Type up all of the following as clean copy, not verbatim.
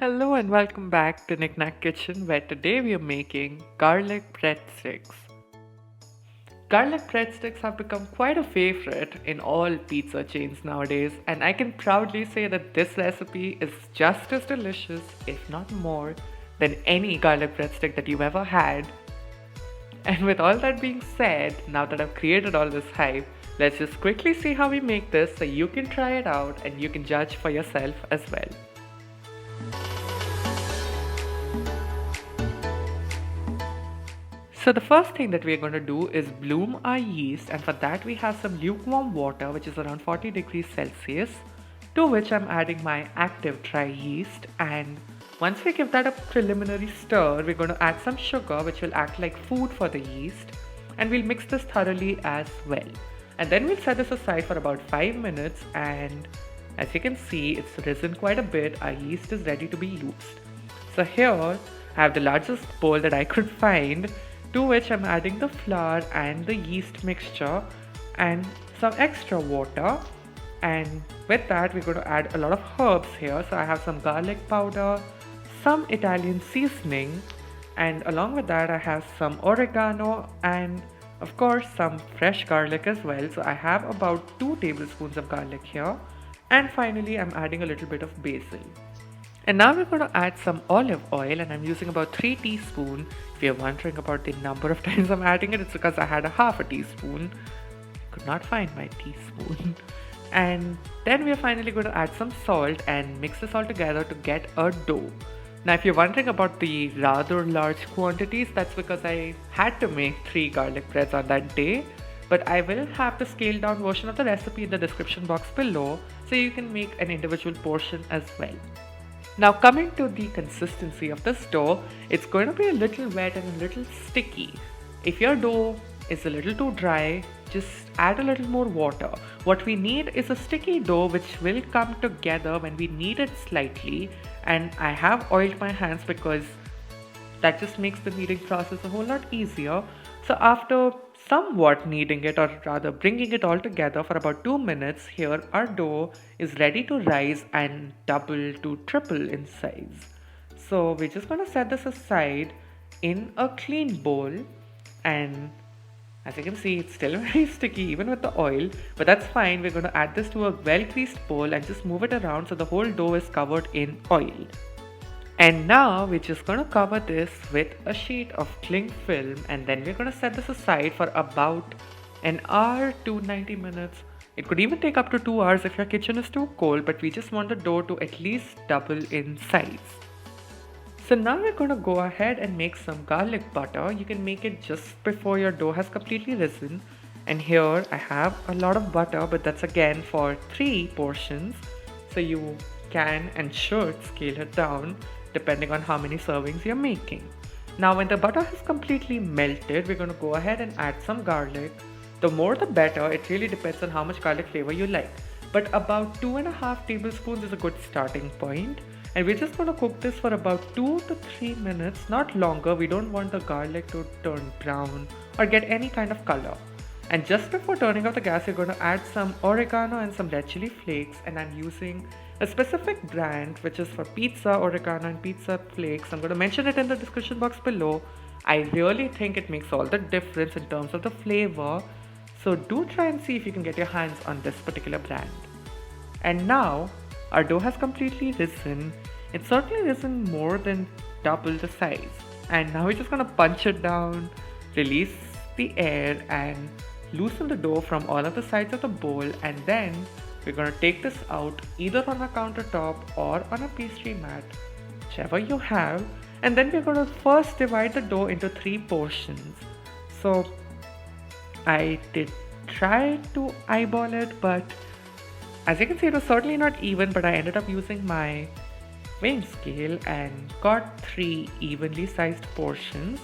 Hello and welcome back to Knack Kitchen, where today we are making garlic breadsticks. Garlic breadsticks have become quite a favorite in all pizza chains nowadays, and I can proudly say that this recipe is just as delicious, if not more, than any garlic breadstick that you've ever had. And with all that being said, now that I've created all this hype, let's just quickly see how we make this so you can try it out and you can judge for yourself as well. So the first thing that we're going to do is bloom our yeast, and for that we have some lukewarm water which is around 40 degrees Celsius, to which I'm adding my active dry yeast. And once we give that a preliminary stir, we're going to add some sugar which will act like food for the yeast, and we'll mix this thoroughly as well. And then we'll set this aside for about 5 minutes, and as you can see, it's risen quite a bit. Our yeast is ready to be used. So here I have the largest bowl that I could find, to which I'm adding the flour and the yeast mixture and some extra water. And with that, we're going to add a lot of herbs here. So I have some garlic powder, some Italian seasoning, and along with that, I have some oregano and of course some fresh garlic as well. So I have about 2 tablespoons of garlic here. And finally, I'm adding a little bit of basil. And now we're going to add some olive oil, and I'm using about 3 teaspoons. If you're wondering about the number of times I'm adding it, it's because I had a half a teaspoon. I could not find my teaspoon. And then we're finally going to add some salt and mix this all together to get a dough. Now if you're wondering about the rather large quantities, that's because I had to make 3 garlic breads on that day. But I will have the scaled down version of the recipe in the description box below, so you can make an individual portion as well. Now coming to the consistency of this dough, it's going to be a little wet and a little sticky. If your dough is a little too dry, just add a little more water. What we need is a sticky dough which will come together when we knead it slightly, and I have oiled my hands because that just makes the kneading process a whole lot easier. So after somewhat kneading it, or rather bringing it all together for about 2 minutes, here our dough is ready to rise and double to triple in size. So we're just going to set this aside in a clean bowl, and as you can see, it's still very sticky even with the oil, but that's fine. We're going to add this to a well greased bowl and just move it around so the whole dough is covered in oil. And now we're just going to cover this with a sheet of cling film, and then we're going to set this aside for about an hour to 90 minutes. It could even take up to 2 hours if your kitchen is too cold, but we just want the dough to at least double in size. So now we're going to go ahead and make some garlic butter. You can make it just before your dough has completely risen. And here I have a lot of butter, but that's again for 3 portions. So you can and should scale it down depending on how many servings you're making. Now when the butter has completely melted, we're going to go ahead and add some garlic. The more the better, it really depends on how much garlic flavor you like. But about 2.5 tablespoons is a good starting point. And we're just going to cook this for about 2 to 3 minutes, not longer. We don't want the garlic to turn brown or get any kind of color. And just before turning off the gas, you're going to add some oregano and some red chili flakes, and I'm using a specific brand which is for pizza oregano and pizza flakes. I'm going to mention it in the description box below. I really think it makes all the difference in terms of the flavor, so do try and see if you can get your hands on this particular brand. And now our dough has completely risen. It's certainly risen more than double the size, and now we're just going to punch it down, release the air, and loosen the dough from all of the sides of the bowl. And then we're going to take this out either on a countertop or on a pastry mat, whichever you have. And then we're going to first divide the dough into 3 portions. So I did try to eyeball it, but as you can see, it was certainly not even, but I ended up using my weighing scale and got 3 evenly sized portions.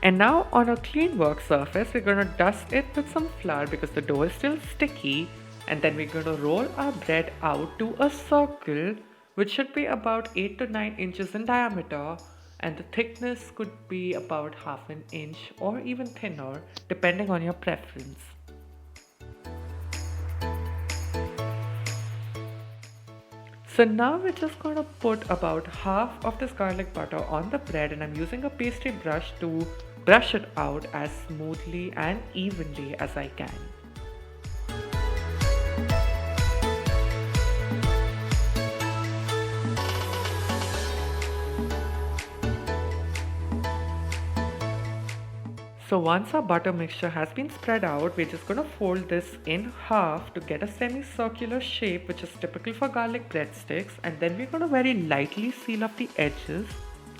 And now on a clean work surface, we're going to dust it with some flour because the dough is still sticky. And then we're going to roll our bread out to a circle, which should be about 8 to 9 inches in diameter. And the thickness could be about half an inch or even thinner, depending on your preference. So now we're just going to put about half of this garlic butter on the bread, and I'm using a pastry brush to brush it out as smoothly and evenly as I can. So once our butter mixture has been spread out, we're just going to fold this in half to get a semicircular shape, which is typical for garlic breadsticks, and then we're going to very lightly seal off the edges.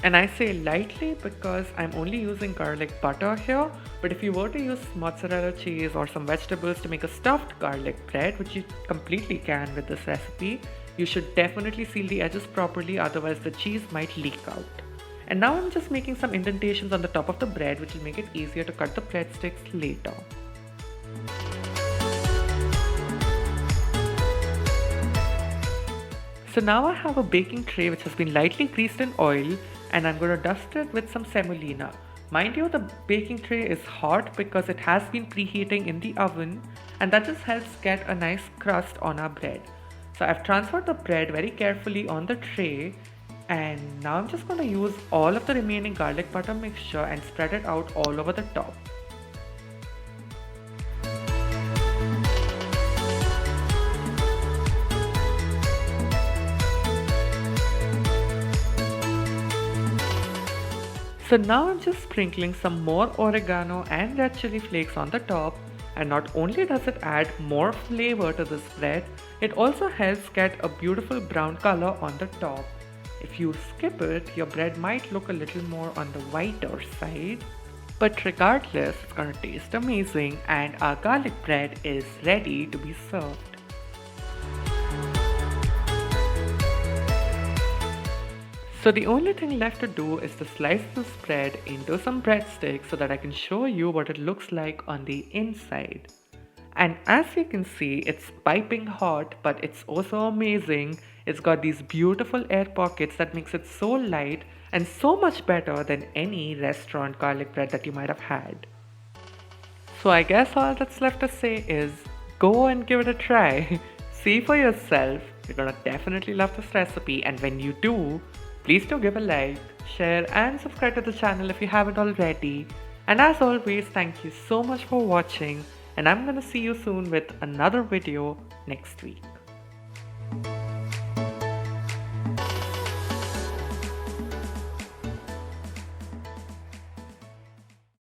And I say lightly because I'm only using garlic butter here, but if you were to use mozzarella cheese or some vegetables to make a stuffed garlic bread, which you completely can with this recipe, you should definitely seal the edges properly, otherwise the cheese might leak out. And now I'm just making some indentations on the top of the bread, which will make it easier to cut the breadsticks later. So now I have a baking tray which has been lightly greased in oil, and I'm going to dust it with some semolina. Mind you, the baking tray is hot because it has been preheating in the oven, and that just helps get a nice crust on our bread. So I've transferred the bread very carefully on the tray, and now I'm just going to use all of the remaining garlic butter mixture and spread it out all over the top. So now I'm just sprinkling some more oregano and red chili flakes on the top, and not only does it add more flavor to this bread, it also helps get a beautiful brown color on the top. If you skip it, your bread might look a little more on the whiter side. But regardless, it's gonna taste amazing, and our garlic bread is ready to be served. So the only thing left to do is to slice this bread into some breadsticks so that I can show you what it looks like on the inside. And as you can see, it's piping hot, but it's also amazing. It's got these beautiful air pockets that makes it so light and so much better than any restaurant garlic bread that you might have had. So I guess all that's left to say is go and give it a try. See for yourself. You're gonna definitely love this recipe, and when you do, please do give a like, share and subscribe to the channel if you haven't already. And as always, thank you so much for watching, and I'm gonna see you soon with another video next week.